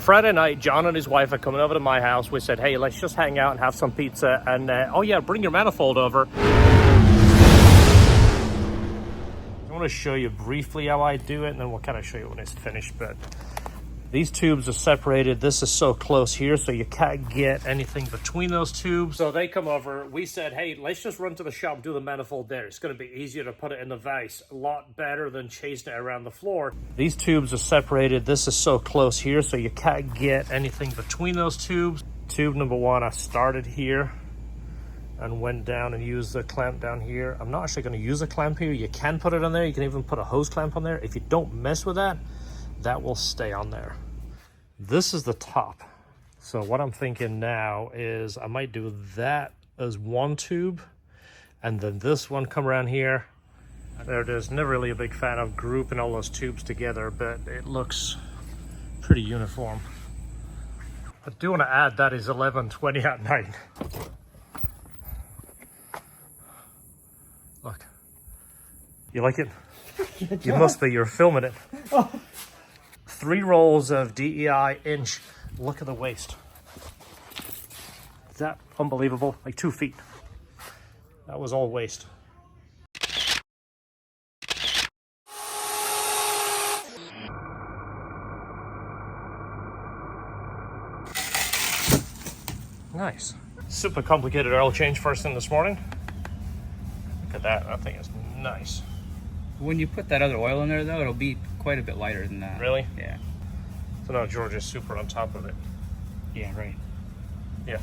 Friday night, John and his wife are coming over to my house. We said, hey, let's just hang out and have some pizza. And, oh yeah, bring your manifold over. I want to show you briefly how I do it, and then we'll kind of show you when it's finished. But these tubes are separated. This is so close here, so you can't get anything between those tubes. So they come over. We said, hey, let's just run to the shop, do the manifold there. It's going to be easier to put it in the vise. A lot better than chasing it around the floor. These tubes are separated. This is so close here, so you can't get anything between those tubes. Tube number one, I started here and went down and used the clamp down here. I'm not actually going to use a clamp here. You can put it on there. You can even put a hose clamp on there. If you don't mess with that, that will stay on there. This is the top. So what I'm thinking now is I might do that as one tube, and then this one come around here. There it is. Never really a big fan of grouping all those tubes together, but it looks pretty uniform. I do want to add that is 11:20 at night. Look. You like it? You must be. You're filming it. 3 rolls of DEI inch. Look at the waist. Is that unbelievable? Like 2 feet. That was all waist. Nice. Super complicated oil change first thing this morning. Look at that. That thing is nice. When you put that other oil in there, though, it'll be quite a bit lighter than that. Really? Yeah. So now George is super on top of it. Yeah, right. Yeah,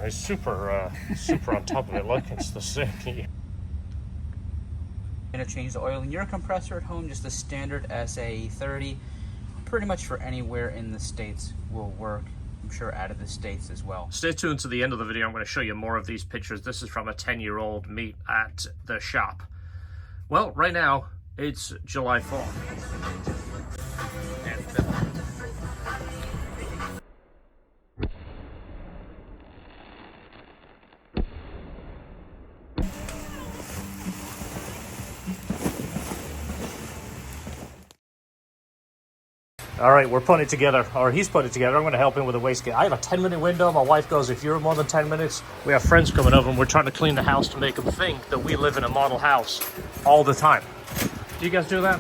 it's super, super on top of it. Look, it's the same. You're gonna change the oil in your compressor at home, just a standard SA30. Pretty much for anywhere in the States will work. I'm sure out of the States as well. Stay tuned to the end of the video. I'm going to show you more of these pictures. This is from a 10-year-old meet at the shop. Well, right now, it's July 4th. All right, we're putting it together, or he's putting it together. I'm going to help him with the wastegate. I have a 10-minute window. My wife goes, if you're more than 10 minutes, we have friends coming over and we're trying to clean the house to make them think that we live in a model house all the time. Do you guys do that?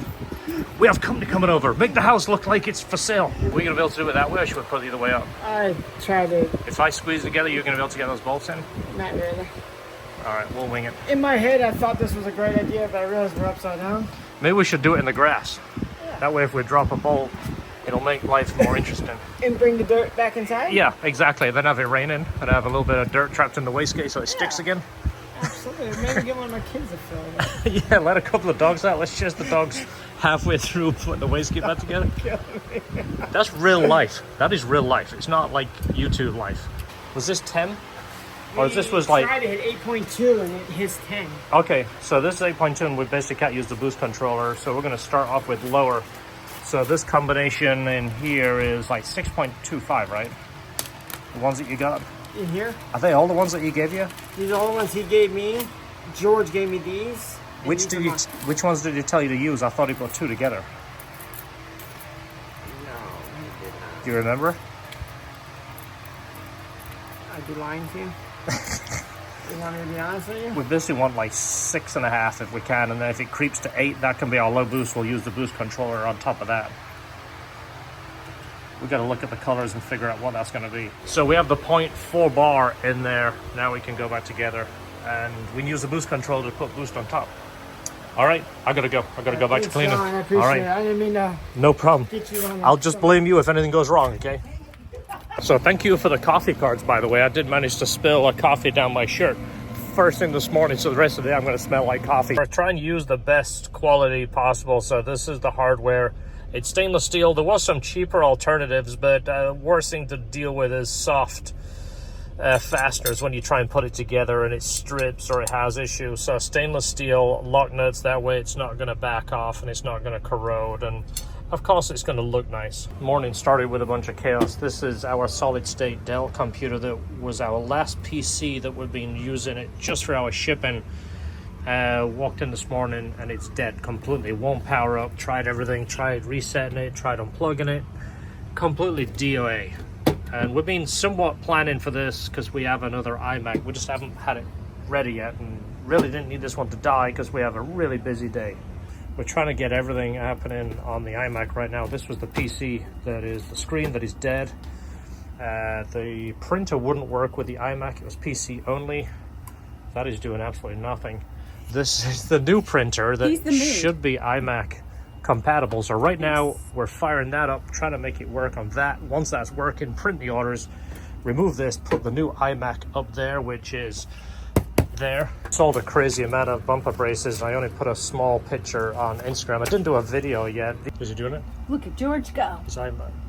We have company coming over. Make the house look like it's for sale. We're going to be able to do it that way, or should we put it the other way up? I tried it. If I squeeze it together, you're going to be able to get those bolts in? Not really. All right, we'll wing it. In my head, I thought this was a great idea, but I realized we're upside down. Maybe we should do it in the grass. Yeah. That way, if we drop a bolt, it'll make life more interesting. And bring the dirt back inside? Yeah, exactly. Then have it raining and have a little bit of dirt trapped in the wastegate so it sticks again. Absolutely. Maybe get one of my kids to fill it. Yeah, let a couple of dogs out. Let's chase the dogs halfway through putting the wastegate back together. That's real life. That is real life. It's not like YouTube life. Was this 10? Or this was like... I tried to hit 8.2 and it hits 10. Okay, so this is 8.2 and we basically can't use the boost controller. So we're going to start off with lower. So this combination in here is like 6.25, right? The ones that you got? In here? Are they all the ones that he gave you? These are all the ones he gave me. George gave me these. Which ones did he tell you to use? I thought he put 2 together. No, he did not. Do you remember? I'd be lying to you. You want me to be honest with you? With this, we want like 6.5 if we can, and then if it creeps to 8, that can be our low boost. We'll use the boost controller on top of that. We got to look at the colors and figure out what that's going to be. So we have the 0.4 bar in there. Now we can go back together, and we can use the boost controller to put boost on top. All right, I gotta go. I gotta go back to cleaning. I appreciate All right, it. I didn't mean to no problem. get you on I'll just blame you if anything goes wrong. Okay. So thank you for the coffee cards, by the way. I did manage to spill a coffee down my shirt first thing this morning, so the rest of the day I'm going to smell like coffee. I try and use the best quality possible. So this is the hardware. It's stainless steel. There was some cheaper alternatives, but worst thing to deal with is soft fasteners when you try and put it together and it strips or it has issues. So stainless steel lock nuts, that way it's not going to back off and it's not going to corrode, and of course it's going to look nice. Morning started with a bunch of chaos. This is our solid state Dell computer that was our last PC that we've been using it just for our shipping. Walked in this morning and it's dead completely. Won't power up. Tried everything. Tried resetting it. Tried unplugging it. completely DOA. And we've been somewhat planning for this because we have another iMac. We just haven't had it ready yet and really didn't need this one to die because we have a really busy day. We're trying to get everything happening on the iMac right now. This was the PC that is the screen that is dead. The printer wouldn't work with the iMac. It was PC only. That is doing absolutely nothing. This is the new printer that should be iMac compatible. So right now we're firing that up, trying to make it work on that. Once that's working, print the orders, remove this, put the new iMac up there, which is there. Sold a crazy amount of bumper braces. I only put a small picture on Instagram. I didn't do a video yet. Is he doing it? Look at George go.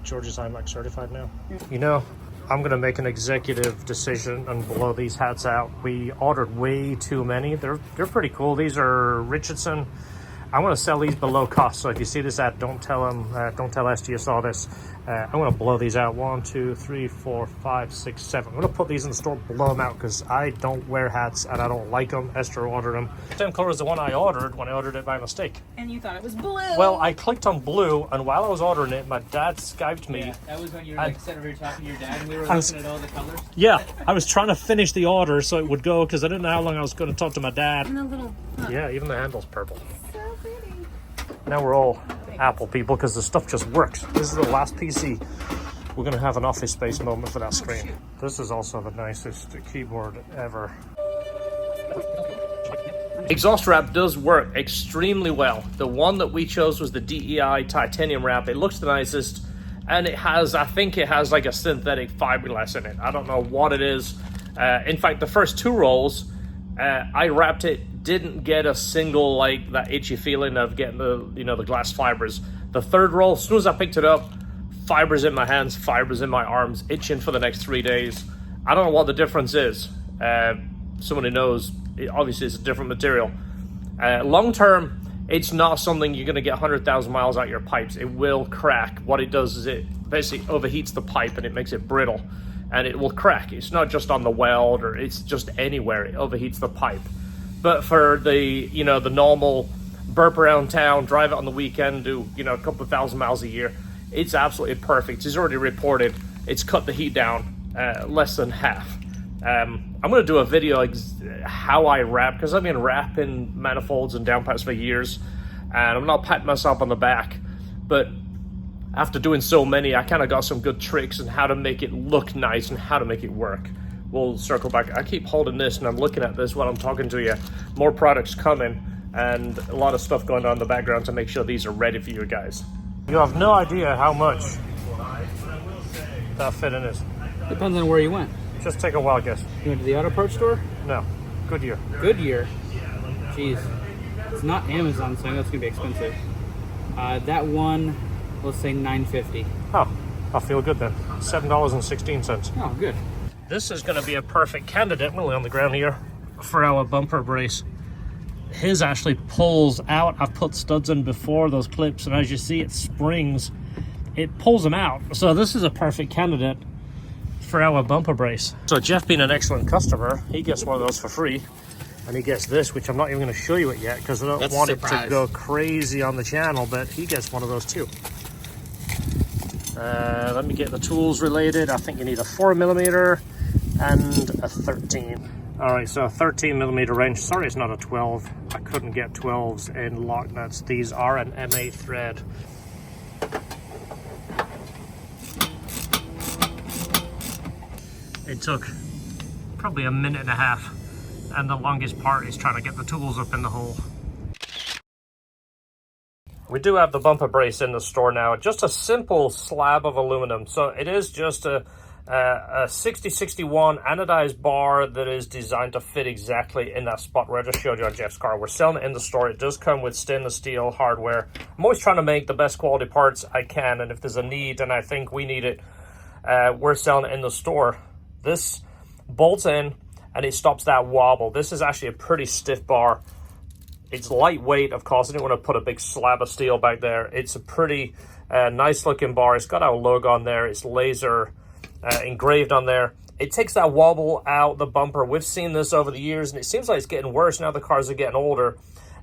George is iMac certified now. You know, I'm gonna make an executive decision and blow these hats out. We ordered way too many. They're pretty cool. These are Richardson. I want to sell these below cost. So if you see this ad, don't tell them, don't tell SG you saw this. I'm going to blow these out. 1, 2, 3, 4, 5, 6, 7. I'm going to put these in the store, blow them out because I don't wear hats and I don't like them. Esther ordered them. Same color as the one I ordered when I ordered it by mistake. And you thought it was blue. Well, I clicked on blue, and while I was ordering it, my dad Skyped me. Yeah, that was when you were like sitting over talking to your dad and we were looking at all the colors. Yeah, I was trying to finish the order so it would go because I didn't know how long I was going to talk to my dad. And the little... Yeah, even the handle's purple. So pretty. Now we're all Apple people because the stuff just works. This is the last PC. We're going to have an office space moment for that screen. This is also the nicest keyboard ever. Exhaust wrap does work extremely well. The one that we chose was the DEI titanium wrap. It looks the nicest, and it has, I think it has like a synthetic fiberglass in it. I don't know what it is. In fact, the first 2 rolls, I wrapped it, didn't get a single like that itchy feeling of getting the, you know, the glass fibers. The 3rd roll, as soon as I picked it up, fibers in my hands, fibers in my arms, itching for the next 3 days. I don't know what the difference is. Someone who knows, obviously it's a different material. Long term, it's not something you're going to get 100,000 miles out of your pipes. It will crack. What it does is it basically overheats the pipe and it makes it brittle, and it will crack. It's not just on the weld or it's just anywhere. It overheats the pipe. But for the, you know, the normal burp around town, drive it on the weekend, do, you know, a couple of thousand miles a year, it's absolutely perfect. It's already reported it's cut the heat down less than half. I'm going to do a video how I wrap, because I've been wrapping manifolds and downpipes for years, and I'm not patting myself on the back, but after doing so many, I kind of got some good tricks on how to make it look nice and how to make it work. We'll circle back. I keep holding this and I'm looking at this while I'm talking to you. More products coming and a lot of stuff going on in the background to make sure these are ready for you guys. You have no idea how much that fit in is. Depends on where you went. Just take a wild guess. You went to the auto parts store? No. Goodyear. Goodyear. Jeez. It's not Amazon, so I know it's going to be expensive. That one, let's say $9.50. Oh, I'll feel good then. $7.16. Oh, good. This is going to be a perfect candidate, really on the ground here, for our bumper brace. His actually pulls out. I've put studs in before those clips, and as you see, it springs. It pulls them out. So this is a perfect candidate for our bumper brace. So Jeff, being an excellent customer, he gets one of those for free. And he gets this, which I'm not even going to show you it yet because I don't want it to go crazy on the channel, but he gets one of those too. Let me get the tools related. I think you need a 4mm and a 13. All right, so a 13mm wrench. Sorry, it's not a 12. I couldn't get 12s in lock nuts. These are an M8 thread. It took probably a minute and a half, and the longest part is trying to get the tools up in the hole. We do have the bumper brace in the store now. Just a simple slab of aluminum. So it is just a 6061 anodized bar that is designed to fit exactly in that spot where I just showed you on Jeff's car. We're selling it in the store. It does come with stainless steel hardware. I'm always trying to make the best quality parts I can, and if there's a need and I think we need it, we're selling it in the store. This bolts in and it stops that wobble. This is actually a pretty stiff bar. It's lightweight, of course. I didn't want to put a big slab of steel back there. It's a pretty nice looking bar. It's got our logo on there. It's laser engraved on there. It takes that wobble out the bumper. We've seen this over the years, and it seems like it's getting worse now the cars are getting older.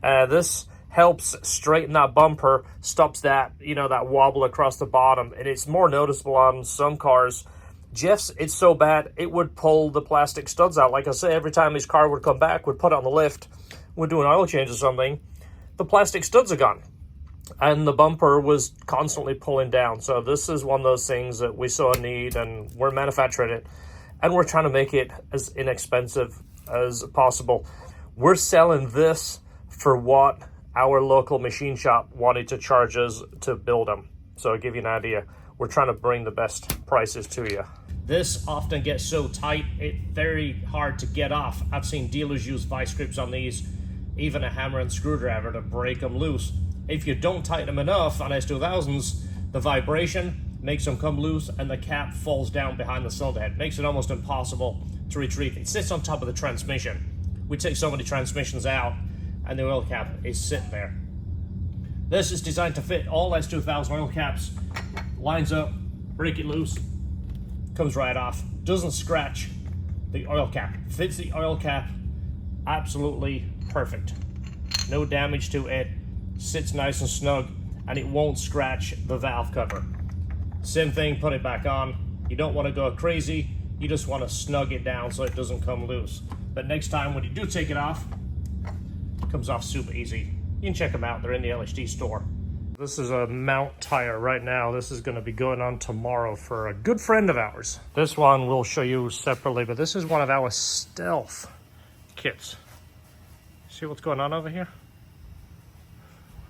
This helps straighten that bumper, stops that, you know, that wobble across the bottom. And it's more noticeable on some cars. Jeff's, it's so bad, it would pull the plastic studs out. Like I say, every time his car would come back, would put it on the lift, would do an oil change or something, the plastic studs are gone. And the bumper was constantly pulling down. So this is one of those things that we saw a need, and we're manufacturing it. And we're trying to make it as inexpensive as possible. We're selling this for what our local machine shop wanted to charge us to build them. So I'll give you an idea. We're trying to bring the best prices to you. This often gets so tight, it's very hard to get off. I've seen dealers use vice grips on these, even a hammer and screwdriver to break them loose. If you don't tighten them enough on S2000s, the vibration makes them come loose and the cap falls down behind the cylinder head. Makes it almost impossible to retrieve. It sits on top of the transmission. We take so many transmissions out and the oil cap is sitting there. This is designed to fit all S2000 oil caps. Lines up, break it loose, comes right off. Doesn't scratch the oil cap. Fits the oil cap absolutely perfect. No damage to it. Sits nice and snug, and it won't scratch the valve cover. Same thing, put it back on. You don't want to go crazy. You just want to snug it down so it doesn't come loose. But next time when you do take it off, it comes off super easy. You can check them out. They're in the LHD store. This is a mount tire right now. This is going to be going on tomorrow for a good friend of ours. This one we'll show you separately, but this is one of our stealth kits. See what's going on over here?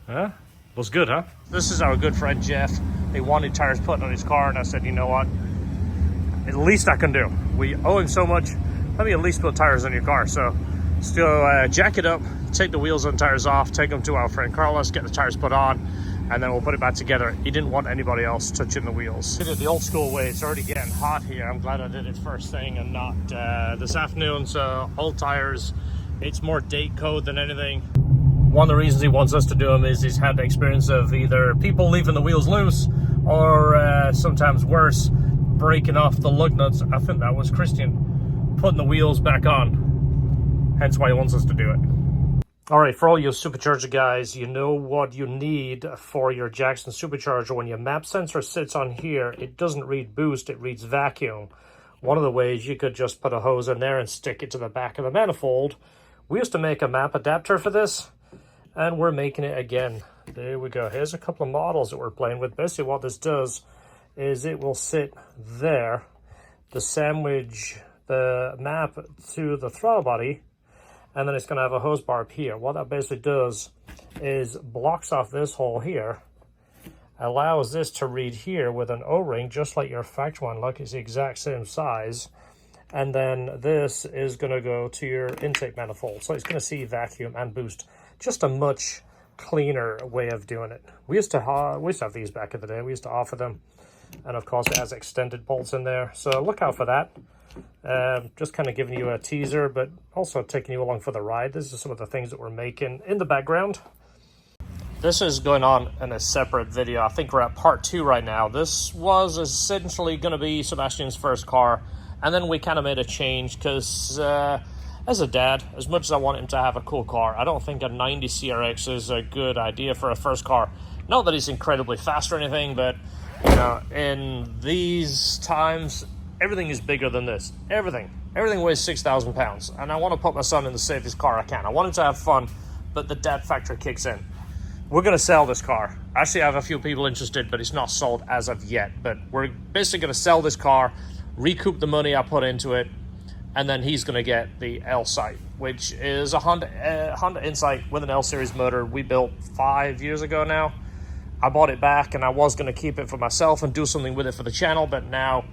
Huh? Looks good, huh? This is our good friend Jeff. He wanted tires put on his car, and I said, you know what? At least I can do. We owe him so much. Let me at least put tires on your car. So still jack it up, take the wheels and tires off, take them to our friend Carlos, get the tires put on, and then we'll put it back together. He didn't want anybody else touching the wheels. Did it the old school way. It's already getting hot here. I'm glad I did it first thing and not this afternoon. So old tires, it's more date code than anything. One of the reasons he wants us to do them is he's had the experience of either people leaving the wheels loose or sometimes worse, breaking off the lug nuts. I think that was Christian putting the wheels back on. Hence why he wants us to do it. All right, for all you supercharger guys, you know what you need for your Jackson supercharger. When your map sensor sits on here, it doesn't read boost, it reads vacuum. One of the ways, you could just put a hose in there and stick it to the back of the manifold. We used to make a map adapter for this, and we're making it again. There we go. Here's a couple of models that we're playing with. Basically what this does is it will sit there, the sandwich the map to the throttle body, and then it's going to have a hose bar up here. What that basically does is blocks off this hole here, allows this to read here with an O-ring, just like your factory one. Look, it's the exact same size. And then this is going to go to your intake manifold. So it's going to see vacuum and boost. Just a much cleaner way of doing it. We used to have these back in the day. We used to offer them. And of course it has extended bolts in there. So look out for that. Just kind of giving you a teaser, but also taking you along for the ride. This is some of the things that we're making in the background. This is going on in a separate video. I think we're at part 2 right now. This was essentially going to be Sebastian's first car. And then we kind of made a change because as a dad, as much as I want him to have a cool car, I don't think a 90 CRX is a good idea for a first car. Not that he's incredibly fast or anything, but you know, in these times, everything is bigger than this. Everything weighs 6,000 pounds. And I want to put my son in the safest car I can. I want him to have fun, but the dad factor kicks in. We're going to sell this car. Actually, I have a few people interested, but it's not sold as of yet. But we're basically going to sell this car, recoup the money I put into it, and then he's going to get the L-Sight, which is a Honda Insight with an L-Series motor we built 5 years ago now. I bought it back, and I was going to keep it for myself and do something with it for the channel, but now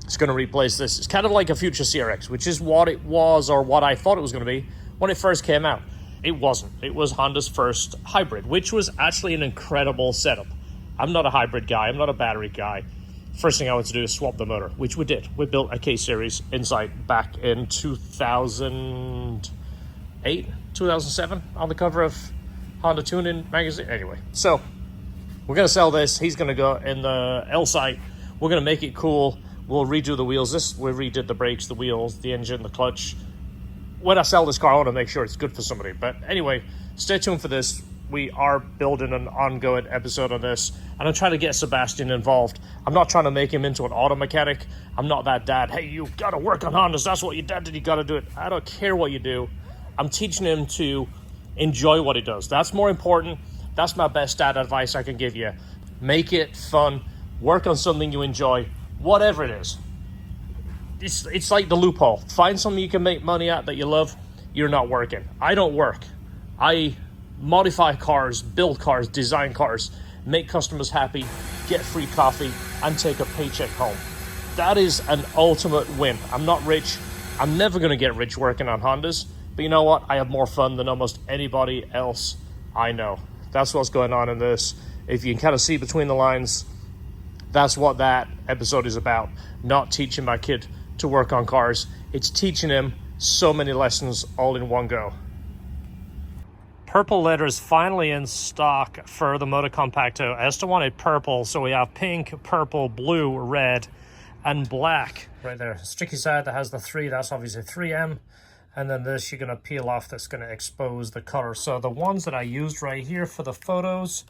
it's going to replace this. It's kind of like a future CRX, which is what it was, or what I thought it was going to be when it first came out. It wasn't. It was Honda's first hybrid, which was actually an incredible setup. I'm not a hybrid guy. I'm not a battery guy. First thing I wanted to do is swap the motor, which we did. We built a K-Series Insight back in 2008, 2007 on the cover of Honda Tuning magazine. Anyway, so we're going to sell this. He's going to go in the L-Sight. We're going to make it cool. We'll redo the wheels. We redid the brakes, the wheels, the engine, the clutch. When I sell this car, I want to make sure it's good for somebody. But anyway, stay tuned for this. we are building an ongoing episode on this, and I'm trying to get Sebastian involved. I'm not trying to make him into an auto mechanic. I'm not that dad. Hey, you got to work on Hondas. That's what your dad did. You got to do it. I don't care what you do. I'm teaching him to enjoy what he does. That's more important. That's my best dad advice I can give you. Make it fun. Work on something you enjoy, whatever it is. It's like the loophole. Find something you can make money at that you love. You're not working. I don't work. I modify cars, build cars, design cars, make customers happy, get free coffee, and take a paycheck home. That is an ultimate win. I'm not rich. I'm never going to get rich working on Hondas. But you know what? I have more fun than almost anybody else I know. That's what's going on in this. If you can kind of see between the lines, that's what that episode is about. Not teaching my kid to work on cars. It's teaching him so many lessons all in one go. Purple leather is finally in stock for the Moto Compacto. Esther wanted purple, so we have pink, purple, blue, red, and black. Right there, sticky side that has the 3, that's obviously 3M. And then this you're gonna peel off, that's gonna expose the color. So the ones that I used right here for the photos,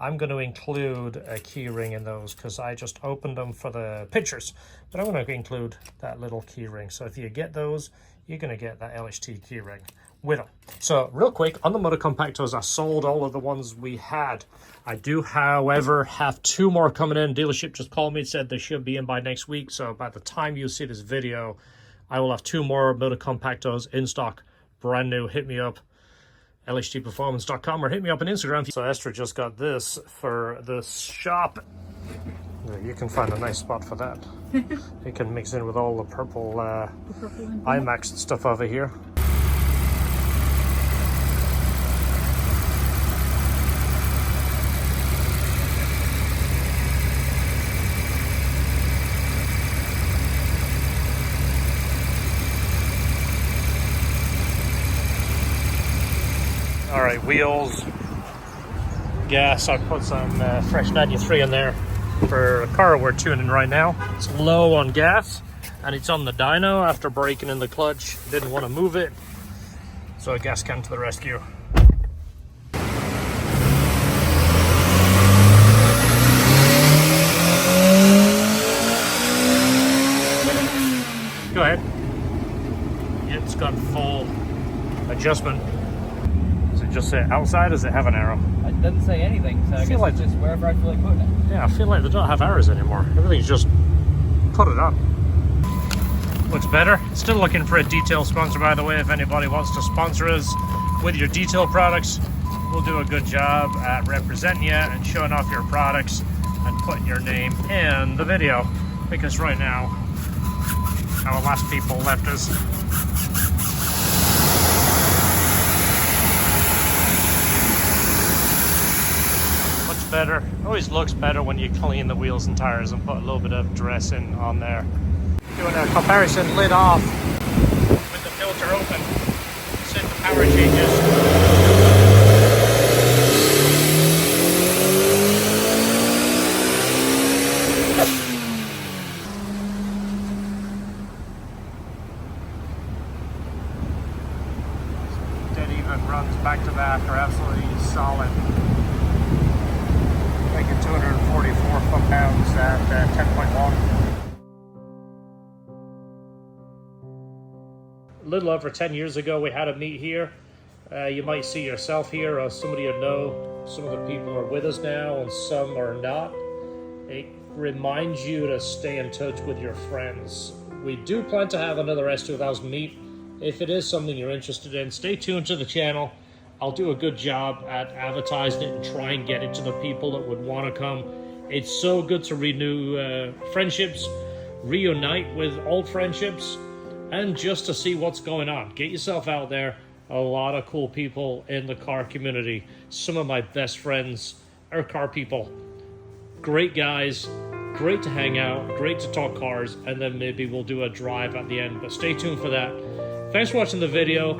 I'm going to include a key ring in those because I just opened them for the pictures. But I'm going to include that little key ring. So if you get those, you're going to get that LHT key ring with them. So real quick, on the Moto Compactos, I sold all of the ones we had. I do, however, have 2 more coming in. Dealership just called me and said they should be in by next week. So by the time you see this video, I will have 2 more Moto Compactos in stock, brand new. Hit me up. LHTperformance.com or hit me up on Instagram. So Esther just got this for the shop. You can find a nice spot for that. You can mix in with all the purple IMAX stuff over here. All right, wheels, gas. I put some fresh 93 in there for a car we're tuning right now. It's low on gas, and it's on the dyno after breaking in the clutch. Didn't want to move it, so a gas can to the rescue. Go ahead. It's got full adjustment. Does it just say outside? Does it have an arrow? It doesn't say anything, so I guess like it's just wherever I feel like putting it. Yeah, I feel like they don't have arrows anymore. Everything's just put it on. Looks better. Still looking for a detail sponsor, by the way. If anybody wants to sponsor us with your detail products, we'll do a good job at representing you and showing off your products and putting your name in the video. Because right now, our last people left us. Better. Always looks better when you clean the wheels and tires and put a little bit of dressing on there. Doing a comparison lid off with the filter open. Set the power changes. Dead even runs back to back are absolutely solid. Making 244 foot-pounds at 10.1. A little over 10 years ago, we had a meet here. You might see yourself here, or somebody you know. Some of the people are with us now, and some are not. It reminds you to stay in touch with your friends. We do plan to have another S2000 meet. If it is something you're interested in, stay tuned to the channel. I'll do a good job at advertising it and try and get it to the people that would want to come. It's so good to renew friendships, reunite with old friendships, and just to see what's going on. Get yourself out there. A lot of cool people in the car community. Some of my best friends are car people. Great guys, great to hang out, great to talk cars, and then maybe we'll do a drive at the end. But stay tuned for that. Thanks for watching the video.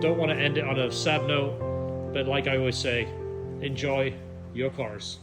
Don't want to end it on a sad note, but like I always say, enjoy your cars.